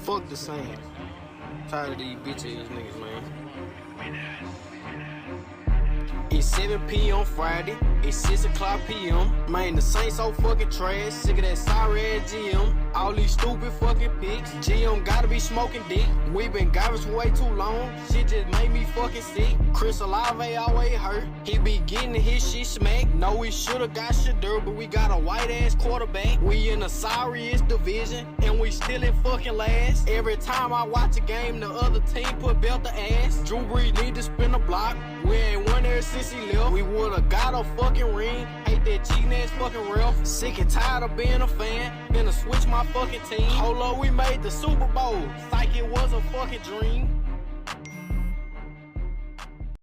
Fuck the same. Tired of these bitch ass niggas, man. It's 7 p.m. Friday, it's 6 o'clock p.m. Man, the Saints so fucking trash, sick of that sorry ass GM. All these stupid fucking pics, GM gotta be smoking dick. We been garbage for way too long, shit just made me fucking sick. Chris Olave always hurt, he be getting his shit smacked. No, we shoulda got Shedeur, but we got a white ass quarterback. We in the sorriest division, and we still in fucking last. Every time I watch a game, the other team put belt the ass. Drew Brees need to spin the block, we ain't won there since he left. We woulda got a fucking ring, hate that cheating ass fucking ref. Sick and tired of being a fan, finna switch my fucking team. Hold up, we made the Super Bowl, like it was a fucking dream.